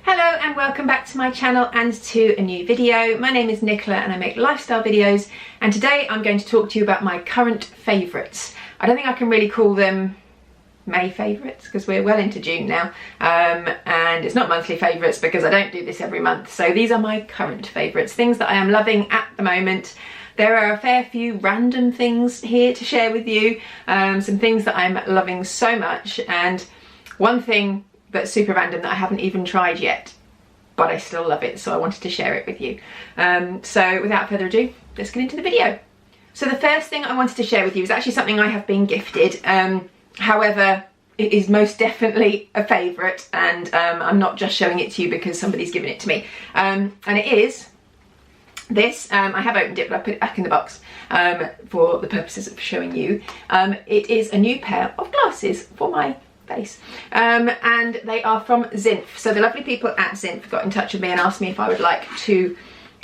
Hello and welcome back to my channel and to a new video. My name is Nicola and I make lifestyle videos, and today I'm going to talk to you about my current favourites. I don't think I can really call them May favourites because we're well into June now, and it's not monthly favourites because I don't do this every month. So these are my current favourites, things that I am loving at the moment. There are a fair few random things here to share with you, some things that I'm loving so much, and one thing that's super random that I haven't even tried yet, but I still love it, so I wanted to share it with you. So without further ado, let's get into the video. So the first thing I wanted to share with you is actually something I have been gifted. However, it is most definitely a favourite, and I'm not just showing it to you because somebody's given it to me. And it is this. I have opened it, but I put it back in the box for the purposes of showing you. It is a new pair of glasses for my face, and they are from Zinf. So the lovely people at Zinf got in touch with me and asked me if I would like to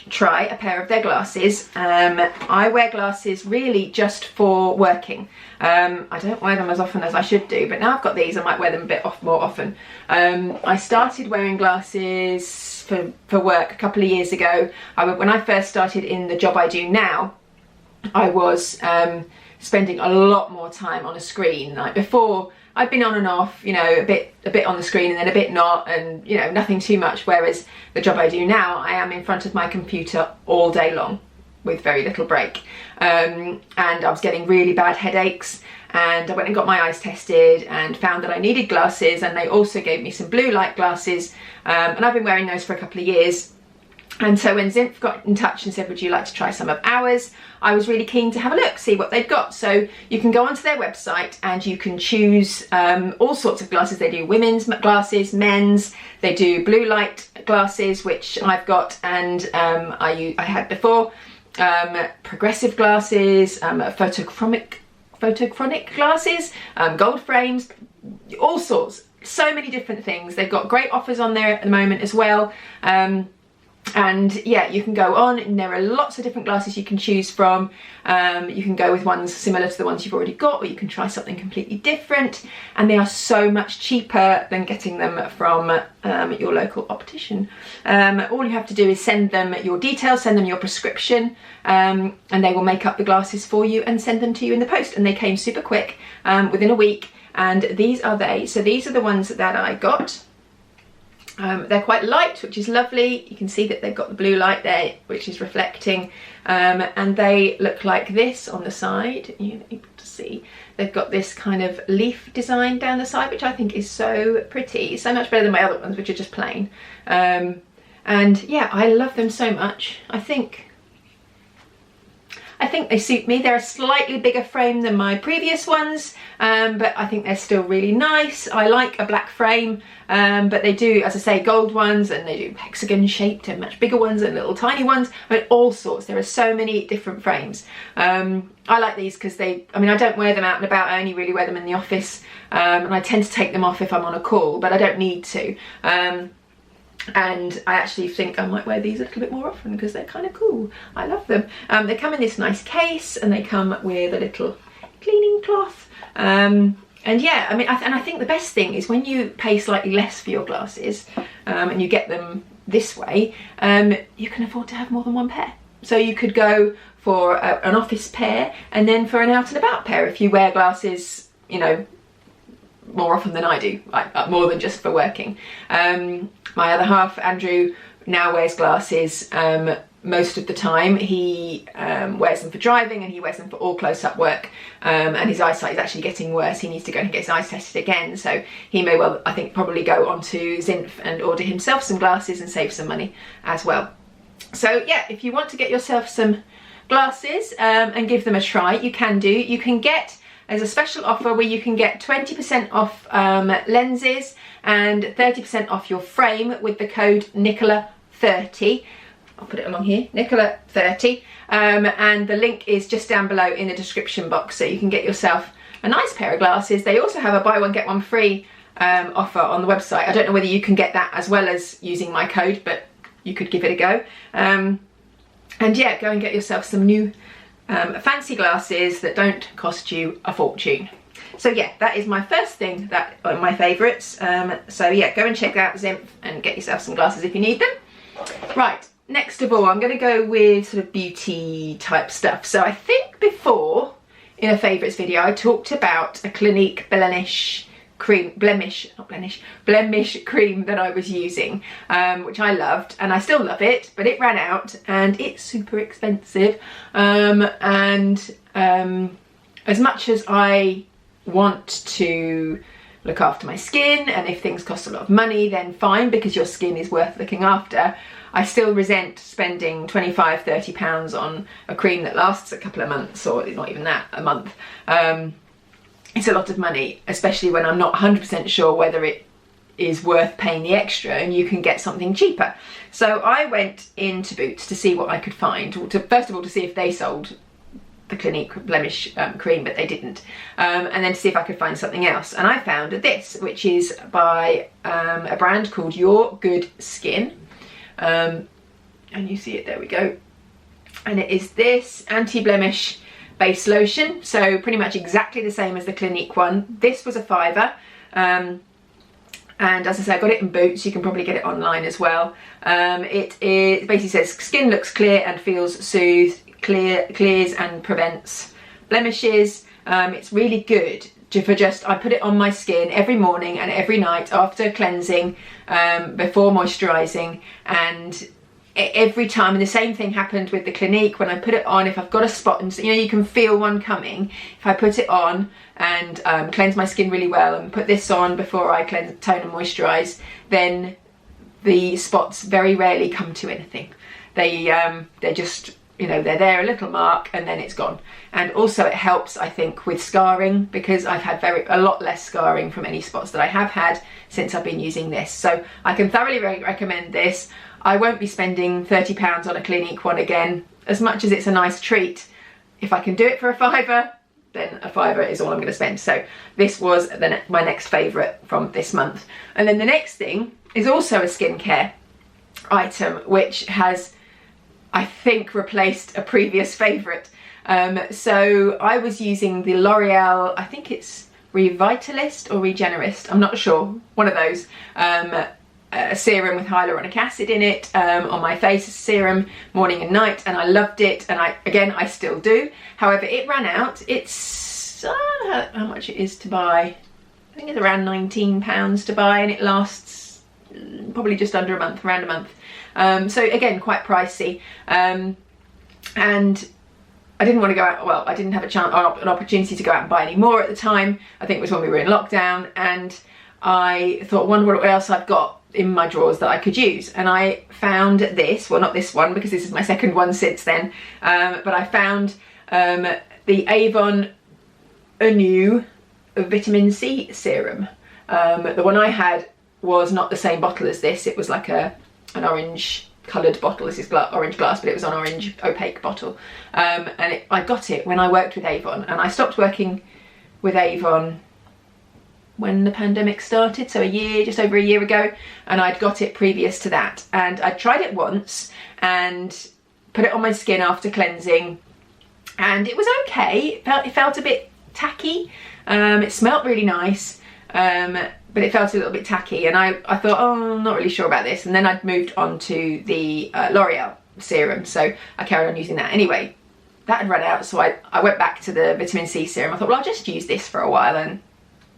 try a pair of their glasses. I wear glasses really just for working. I don't wear them as often as I should do, but now I've got these, I might wear them a bit more often. I started wearing glasses for work a couple of years ago. When I first started in the job I do now, I was spending a lot more time on a screen. Like before, I've been on and off, you know, a bit on the screen and then a bit not, and you know, nothing too much. Whereas the job I do now, I am in front of my computer all day long with very little break. And I was getting really bad headaches, and I went and got my eyes tested and found that I needed glasses, and they also gave me some blue light glasses, and I've been wearing those for a couple of years. And so when Zinf got in touch and said, would you like to try some of ours, I was really keen to have a look, see what they've got. So you can go onto their website and you can choose all sorts of glasses. They do women's glasses, men's, they do blue light glasses, which I've got and I had before, progressive glasses, photochromic glasses, gold frames, all sorts, so many different things. They've got great offers on there at the moment as well. And yeah, you can go on and there are lots of different glasses you can choose from. You can go with ones similar to the ones you've already got, or you can try something completely different, and they are so much cheaper than getting them from your local optician. All you have to do is send them your details, send them your prescription, and they will make up the glasses for you and send them to you in the post. And they came super quick, within a week, and these are they. So these are the ones that I got. They're quite light, which is lovely. You can see that they've got the blue light there, which is reflecting, and they look like this on the side. You're able to see they've got this kind of leaf design down the side, which I think is so pretty, so much better than my other ones, which are just plain. And yeah, I love them so much. I think they suit me. They're a slightly bigger frame than my previous ones, but I think they're still really nice. I like a black frame, but they do, as I say, gold ones, and they do hexagon shaped and much bigger ones and little tiny ones, but all sorts. There are so many different frames. I like these because I don't wear them out and about. I only really wear them in the office, and I tend to take them off if I'm on a call, but I don't need to. And I actually think I might wear these a little bit more often because they're kind of cool. I love them. They come in this nice case, and they come with a little cleaning cloth. And yeah, I think the best thing is when you pay slightly less for your glasses, and you get them this way, you can afford to have more than one pair. So you could go for an office pair, and then for an out and about pair if you wear glasses, you know, more often than I do, like more than just for working. My other half, Andrew, now wears glasses most of the time. He wears them for driving, and he wears them for all close-up work, and his eyesight is actually getting worse. He needs to go and get his eyes tested again, so he may well, I think, probably go onto Zinf and order himself some glasses and save some money as well. So yeah, if you want to get yourself some glasses and give them a try, you can do. You can get, there's a special offer where you can get 20% off lenses and 30% off your frame with the code Nicola30. I'll put it along here, Nicola30, and the link is just down below in the description box, so you can get yourself a nice pair of glasses. They also have a buy one get one free offer on the website. I don't know whether you can get that as well as using my code, but you could give it a go. And yeah, go and get yourself some new fancy glasses that don't cost you a fortune. So yeah, that is my first thing that are my favourites. So yeah, go and check out Zimph and get yourself some glasses if you need them. Right, next of all, I'm going to go with sort of beauty type stuff. So I think before, in a favourites video, I talked about a Clinique blemish cream that I was using, which I loved, and I still love it, but it ran out and it's super expensive. As much as I want to look after my skin, and if things cost a lot of money, then fine, because your skin is worth looking after, I still resent spending 25, 30 pounds on a cream that lasts a couple of months, or not even that, a month. It's a lot of money, especially when I'm not 100% sure whether it is worth paying the extra and you can get something cheaper. So I went into Boots to see what I could find, first of all to see if they sold the Clinique blemish cream, but they didn't, and then to see if I could find something else. And I found this, which is by a brand called Your Good Skin, and you see it, there we go, and it is this anti-blemish base lotion, so pretty much exactly the same as the Clinique one. This was a £5, and as I say, I got it in Boots. You can probably get it online as well. It basically says skin looks clear and feels soothed, clears and prevents blemishes. It's really good for just, I put it on my skin every morning and every night after cleansing, before moisturising, and every time. And the same thing happened with the Clinique. When I put it on, if I've got a spot, and you know, you can feel one coming, if I put it on and cleanse my skin really well and put this on before I cleanse, tone and moisturise, then the spots very rarely come to anything. They're just, you know, they're there, a little mark, and then it's gone. And also it helps, I think, with scarring, because I've had a lot less scarring from any spots that I have had since I've been using this. So I can thoroughly recommend this. I won't be spending £30 on a Clinique one again, as much as it's a nice treat. If I can do it for a £5, then a £5 is all I'm going to spend. So this was my next favourite from this month. And then the next thing is also a skincare item, which has, I think, replaced a previous favourite. So I was using the L'Oreal, I think it's Revitalist or Regenerist, I'm not sure, one of those, a serum with hyaluronic acid in it, on my face, serum morning and night, and I loved it, and I still do. However, it ran out. It's, I don't know how much it is to buy. I think it's around £19 to buy, and it lasts probably just under a month, around a month. So again, quite pricey, and I didn't want to go out, well, I didn't have an opportunity to go out and buy any more at the time. I think it was when we were in lockdown, and I thought, wonder what else I've got in my drawers that I could use. And I found this, well, not this one, because this is my second one since then, but I found the Avon Anew Vitamin C serum. The one I had was not the same bottle as this. It was like an orange coloured bottle. This is orange glass, but it was an orange opaque bottle, and I got it when I worked with Avon, and I stopped working with Avon when the pandemic started, so just over a year ago, and I'd got it previous to that, and I tried it once and put it on my skin after cleansing, and it was okay. It felt a bit tacky. It smelled really nice, but it felt a little bit tacky, and I thought, oh, I'm not really sure about this. And then I'd moved on to the L'Oreal serum, so I carried on using that. Anyway, that had run out, so I went back to the vitamin C serum. I thought, well, I'll just use this for a while and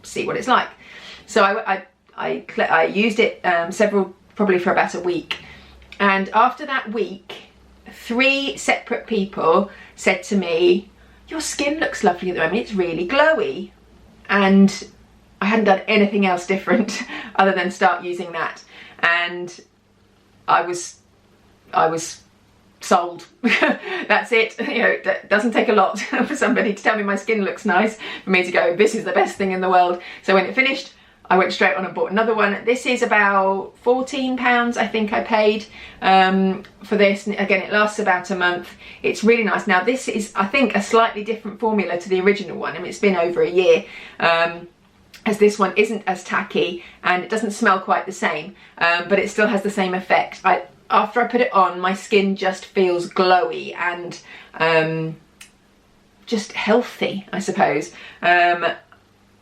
see what it's like. So I used it probably for about a week, and after that week, 3 separate people said to me, your skin looks lovely at the moment, it's really glowy. And I hadn't done anything else different other than start using that, and I was sold. That's it. You know, it doesn't take a lot for somebody to tell me my skin looks nice for me to go, this is the best thing in the world. So when it finished, I went straight on and bought another one. This is about £14, I think I paid for this. And again, it lasts about a month. It's really nice. Now this is, I think, a slightly different formula to the original one. I mean, it's been over a year, as this one isn't as tacky and it doesn't smell quite the same, but it still has the same effect. After I put it on, my skin just feels glowy and just healthy, I suppose.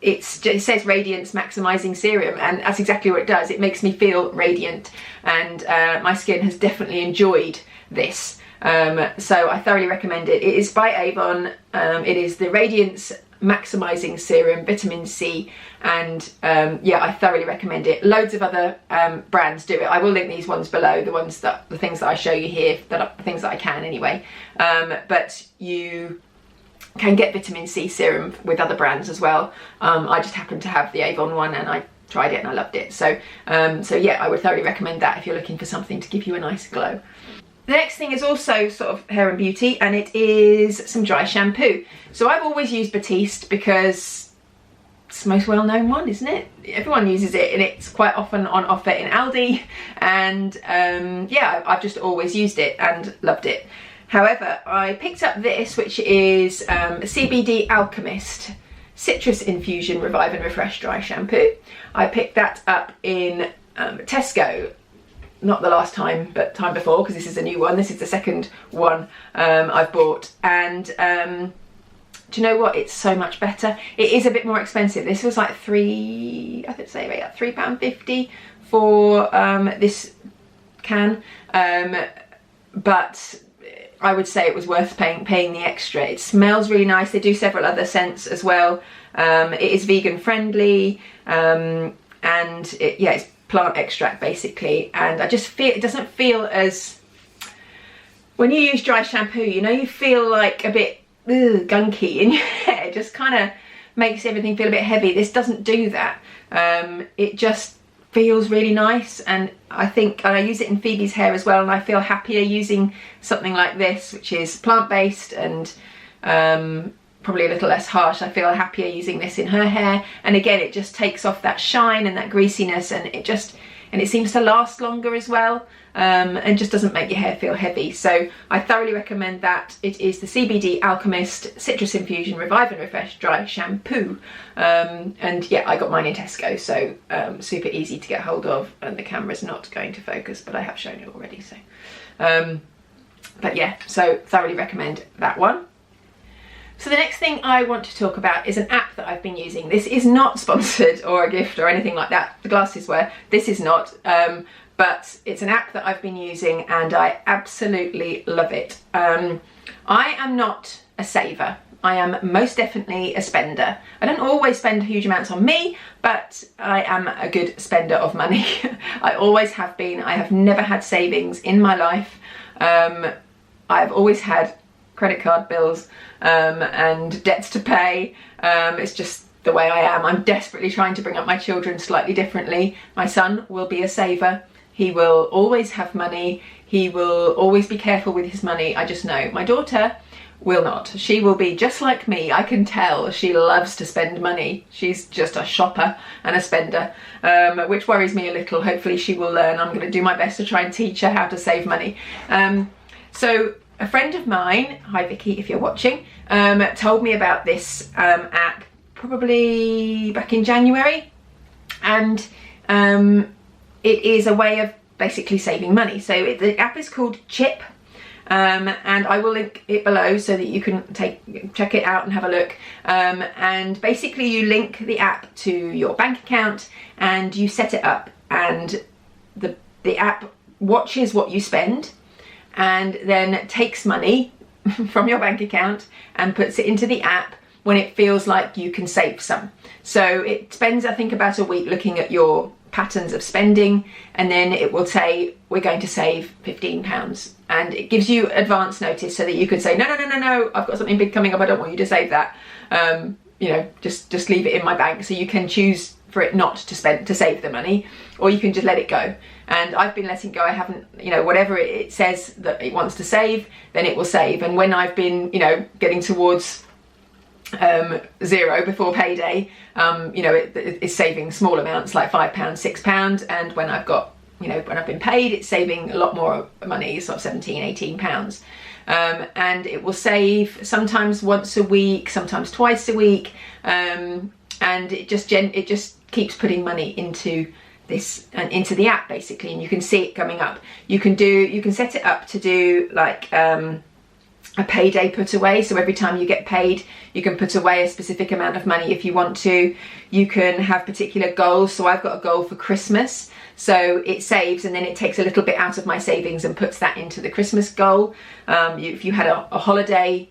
it says Radiance Maximizing Serum, and that's exactly what it does. It makes me feel radiant, and my skin has definitely enjoyed this. So I thoroughly recommend it. It is by Avon. It is the Radiance Maximizing Serum, Vitamin C, and yeah, I thoroughly recommend it. Loads of other brands do it. I will link these ones below, the things that I show you here, the things that I can anyway. But you can get vitamin C serum with other brands as well. I just happened to have the Avon one, and I tried it and I loved it. So yeah, I would thoroughly recommend that if you're looking for something to give you a nice glow. The next thing is also sort of hair and beauty, and it is some dry shampoo. So I've always used Batiste because it's the most well-known one, isn't it? Everyone uses it, and it's quite often on offer in Aldi, and yeah, I've just always used it and loved it. However, I picked up this, which is CBD Alchemist Citrus Infusion Revive and Refresh Dry Shampoo. I picked that up in Tesco. Not the last time, but time before, because this is a new one. This is the second one I've bought, and do you know what? It's so much better. It is a bit more expensive. This was like £3.50 for this can, but I would say it was worth paying the extra. It smells really nice. They do several other scents as well. It is vegan friendly, and yeah, it's plant extract basically, and I just feel it doesn't feel as, when you use dry shampoo, you know, you feel like a bit gunky in your hair. It just kind of makes everything feel a bit heavy. This doesn't do that. It just feels really nice, and I think, and I use it in Phoebe's hair as well, and I feel happier using something like this, which is plant-based and probably a little less harsh. I feel happier using this in her hair, and again, it just takes off that shine and that greasiness, and it seems to last longer as well, and just doesn't make your hair feel heavy. So I thoroughly recommend that. It is the CBD Alchemist Citrus Infusion Revive and Refresh Dry Shampoo, and yeah, I got mine in Tesco, so super easy to get hold of, and the camera's not going to focus, but I have shown it already. So but yeah, so thoroughly recommend that one. So the next thing I want to talk about is an app that I've been using. This is not sponsored or a gift or anything like that. The glasses were. This is not. But it's an app that I've been using, and I absolutely love it. I am not a saver. I am most definitely a spender. I don't always spend huge amounts on me, but I am a good spender of money. I always have been. I have never had savings in my life. I've always had credit card bills and debts to pay. It's just the way I am. I'm desperately trying to bring up my children slightly differently. My son will be a saver. He will always have money. He will always be careful with his money. I just know. My daughter will not. She will be just like me. I can tell she loves to spend money. She's just a shopper and a spender, which worries me a little. Hopefully she will learn. I'm going to do my best to try and teach her how to save money. So a friend of mine, hi Vicky if you're watching, told me about this app probably back in January, and it is a way of basically saving money. So the app is called Chip, and I will link it below so that you can check it out and have a look. And basically you link the app to your bank account and you set it up, and the app watches what you spend and then takes money from your bank account and puts it into the app when it feels like you can save some. So it spends, I think, about a week looking at your patterns of spending, and then it will say, we're going to save £15, and it gives you advance notice so that you could say, no, I've got something big coming up, I don't want you to save that. You know, just leave it in my bank. So you can choose for it not to save the money, or you can just let it go. And I've been letting go. I haven't, you know, whatever it says that it wants to save, then it will save. And when I've been, you know, getting towards zero before payday, you know, it's saving small amounts like £5, £6, and when I've got, you know, when I've been paid, it's saving a lot more money, sort of £17, £18. And it will save sometimes once a week, sometimes twice a week, and it just keeps putting money into this and into the app basically, and you can see it coming up. You can set it up to do like a payday put away. So every time you get paid, you can put away a specific amount of money if you want to. You can have particular goals. So I've got a goal for Christmas. So it saves, and then it takes a little bit out of my savings and puts that into the Christmas goal. If you had a holiday,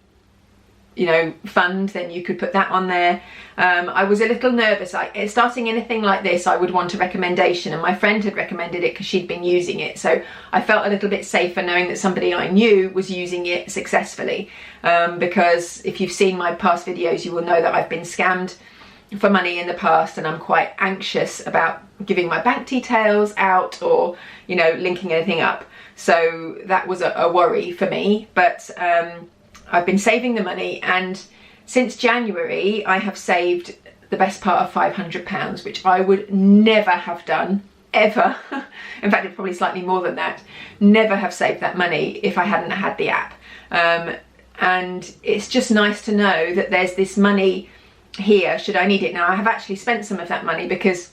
you know, fund, then you could put that on there. I was a little nervous. Starting anything like this, I would want a recommendation, and my friend had recommended it because she'd been using it. So I felt a little bit safer knowing that somebody I knew was using it successfully. Because if you've seen my past videos, you will know that I've been scammed for money in the past, and I'm quite anxious about giving my bank details out or, you know, linking anything up. So that was a worry for me, but I've been saving the money, and since January I have saved the best part of £500, which I would never have done, ever. In fact, it's probably slightly more than that. Never have saved that money if I hadn't had the app. And it's just nice to know that there's this money here should I need it. Now, I have actually spent some of that money because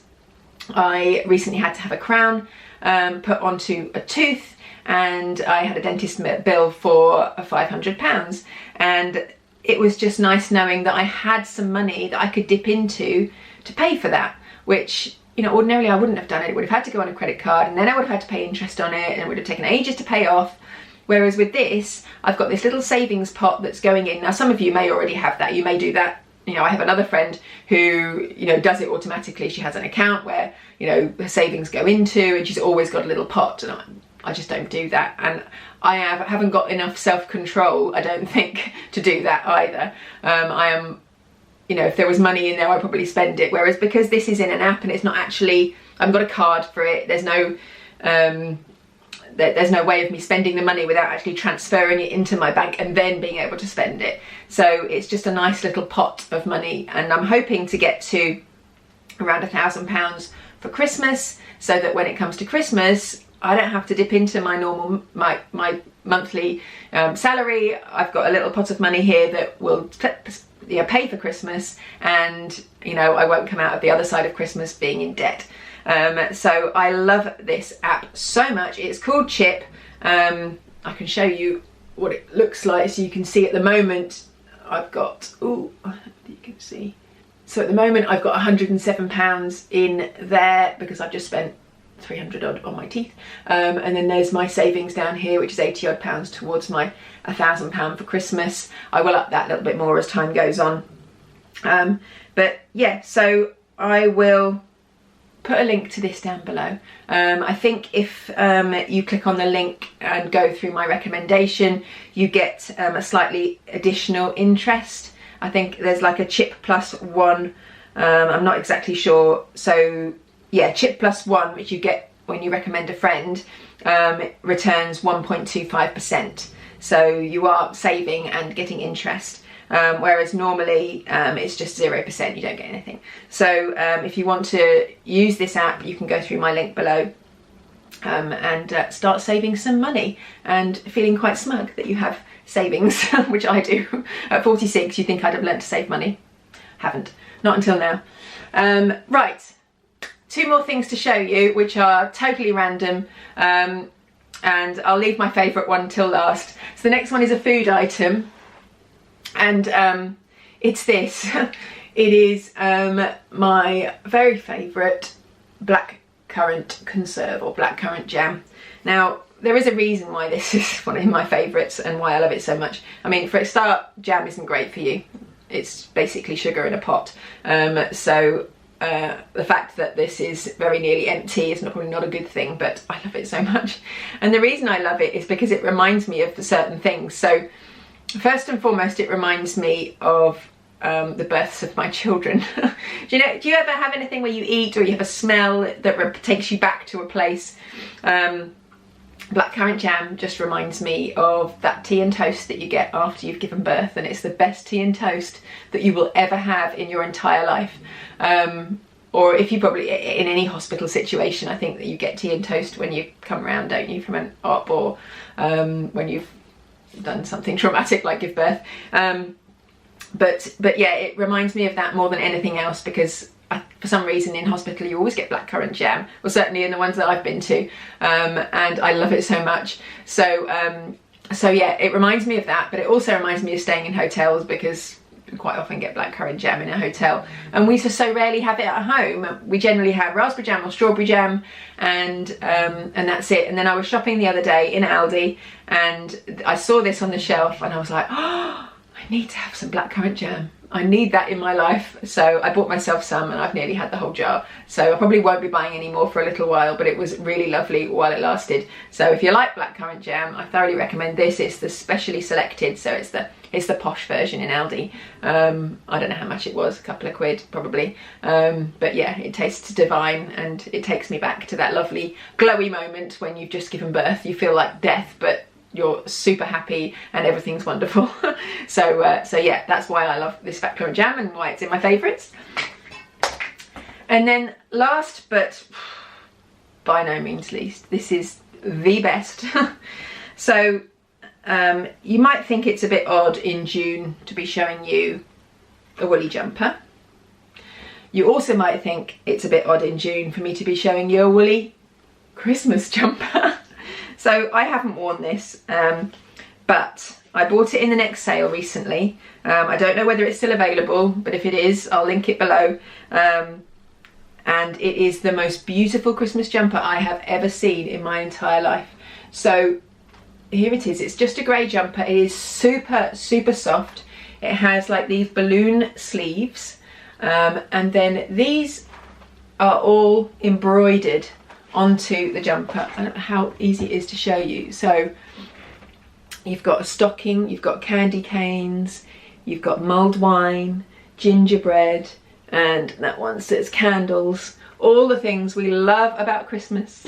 I recently had to have a crown put onto a tooth, and I had a dentist bill for £500, and it was just nice knowing that I had some money that I could dip into to pay for that, which, you know, ordinarily I wouldn't have done it. It would have had to go on a credit card, and then I would have had to pay interest on it, and it would have taken ages to pay off. Whereas with this, I've got this little savings pot that's going in. Now, some of you may already have that. You may do that. You know, I have another friend who, you know, does it automatically. She has an account where, you know, her savings go into, and she's always got a little pot, and I just don't do that, and I haven't got enough self-control, I don't think, to do that either. I am, you know, if there was money in there, I'd probably spend it, whereas because this is in an app and it's not actually, I haven't got a card for it, there's no way of me spending the money without actually transferring it into my bank and then being able to spend it. So it's just a nice little pot of money, and I'm hoping to get to around £1,000 for Christmas, so that when it comes to Christmas, I don't have to dip into my normal, my monthly salary. I've got a little pot of money here that will, you know, pay for Christmas, and, you know, I won't come out of the other side of Christmas being in debt. So I love this app so much. It's called Chip. I can show you what it looks like, so you can see at the moment I've got, you can see. So at the moment I've got £107 in there because I've just spent 300 odd on my teeth, and then there's my savings down here, which is 80 odd pounds towards my £1,000 for Christmas. I will up that a little bit more as time goes on, but yeah, so I will put a link to this down below. I think if you click on the link and go through my recommendation, you get a slightly additional interest. I think there's like a Chip plus one, I'm not exactly sure. So yeah, Chip plus one, which you get when you recommend a friend, returns 1.25%. So you are saving and getting interest, whereas normally it's just 0%, you don't get anything. So if you want to use this app, you can go through my link below and start saving some money and feeling quite smug that you have savings, which I do. At 46, you think I'd have learned to save money. Haven't, not until now. Right. Two more things to show you, which are totally random, and I'll leave my favourite one till last. So the next one is a food item, and it's this. It is my very favourite blackcurrant conserve, or blackcurrant jam. Now, there is a reason why this is one of my favourites and why I love it so much. I mean, for a start, jam isn't great for you. It's basically sugar in a pot. The fact that this is very nearly empty is probably not a good thing, but I love it so much. And the reason I love it is because it reminds me of certain things. So first and foremost, it reminds me of the births of my children. Do you ever have anything where you eat or you have a smell that takes you back to a place? Blackcurrant jam just reminds me of that tea and toast that you get after you've given birth, and it's the best tea and toast that you will ever have in your entire life. Or if you probably, in any hospital situation, I think that you get tea and toast when you come around, don't you, from an op, or when you've done something traumatic like give birth. But yeah, it reminds me of that more than anything else, because for some reason in hospital you always get blackcurrant jam, well certainly in the ones that I've been to, and I love it so much. So So yeah, it reminds me of that, but it also reminds me of staying in hotels, because we quite often get blackcurrant jam in a hotel, and we just so rarely have it at home. We generally have raspberry jam or strawberry jam, and that's it. And then I was shopping the other day in Aldi, and I saw this on the shelf, and I was like, oh, I need to have some blackcurrant jam. I need that in my life. So I bought myself some, and I've nearly had the whole jar. So I probably won't be buying any more for a little while, but it was really lovely while it lasted. So if you like blackcurrant jam, I thoroughly recommend this. It's the specially selected, so it's the posh version in Aldi. I don't know how much it was, a couple of quid probably. But yeah, it tastes divine, and it takes me back to that lovely glowy moment when you've just given birth. You feel like death, but you're super happy and everything's wonderful. So yeah, that's why I love this blackcurrant jam and why it's in my favourites. And then last, but by no means least, this is the best. So you might think it's a bit odd in June to be showing you a woolly jumper. You also might think it's a bit odd in June for me to be showing you a woolly Christmas jumper. So I haven't worn this, but I bought it in the next sale recently. I don't know whether it's still available, but if it is, I'll link it below. And it is the most beautiful Christmas jumper I have ever seen in my entire life. So here it is. It's just a grey jumper. It is super, super soft. It has like these balloon sleeves, and then these are all embroidered onto the jumper. I don't know how easy it is to show you. So you've got a stocking, you've got candy canes, you've got mulled wine, gingerbread, and that one says candles. All the things we love about Christmas.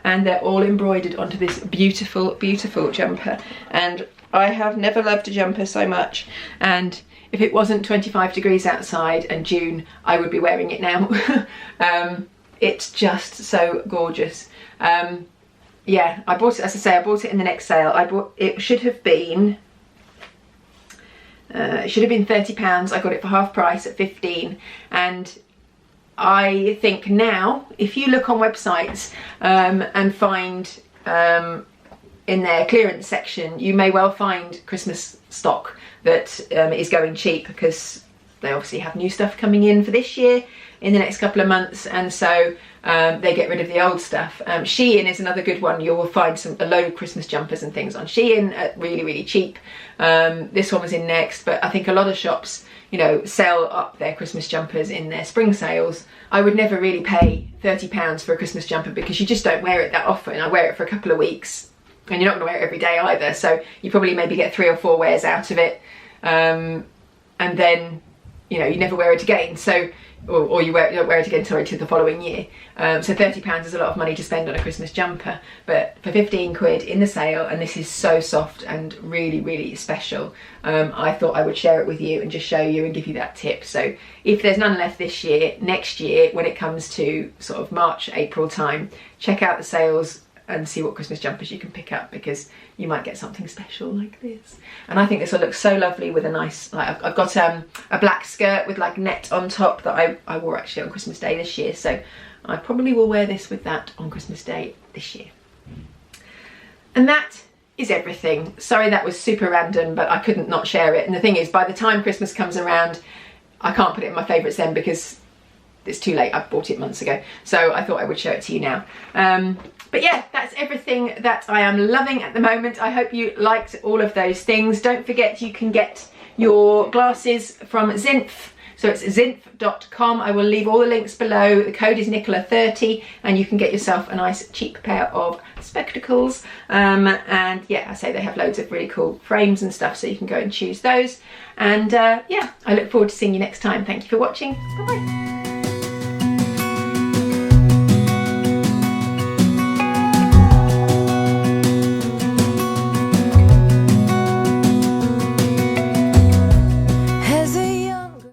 And they're all embroidered onto this beautiful, beautiful jumper. And I have never loved a jumper so much. And if it wasn't 25 degrees outside and June, I would be wearing it now. It's just so gorgeous. Yeah, I bought it, as I say, I bought it in the next sale. It should have been £30. I got it for half price at 15, and I think now if you look on websites and find in their clearance section, you may well find Christmas stock that is going cheap, because they obviously have new stuff coming in for this year in the next couple of months, and so they get rid of the old stuff. Shein is another good one. You will find a load of Christmas jumpers and things on Shein at really, really cheap. This one was in Next, but I think a lot of shops, you know, sell up their Christmas jumpers in their spring sales. I would never really pay £30 for a Christmas jumper, because you just don't wear it that often. I wear it for a couple of weeks, and you're not going to wear it every day either, so you probably maybe get 3 or 4 wears out of it, and then, you know, you never wear it again. So or you don't wear it again, sorry, to the following year. So £30 is a lot of money to spend on a Christmas jumper, but for 15 quid in the sale, and this is so soft and really, really special, I thought I would share it with you and just show you and give you that tip. So if there's none left this year, next year when it comes to sort of March, April time, check out the sales and see what Christmas jumpers you can pick up, because you might get something special like this. And I think this will look so lovely with a nice, like, I've got a black skirt with like net on top that I wore actually on Christmas Day this year, so I probably will wear this with that on Christmas Day this year. And that is everything. Sorry that was super random, but I couldn't not share it. And the thing is, by the time Christmas comes around, I can't put it in my favourites then, because it's too late. I bought it months ago, so I thought I would show it to you now. But yeah, that's everything that I am loving at the moment. I hope you liked all of those things. Don't forget, you can get your glasses from Zinf. So it's zinf.com. I will leave all the links below. The code is Nicola30, and you can get yourself a nice cheap pair of spectacles. And yeah, I say they have loads of really cool frames and stuff, so you can go and choose those. And yeah, I look forward to seeing you next time. Thank you for watching. Bye bye.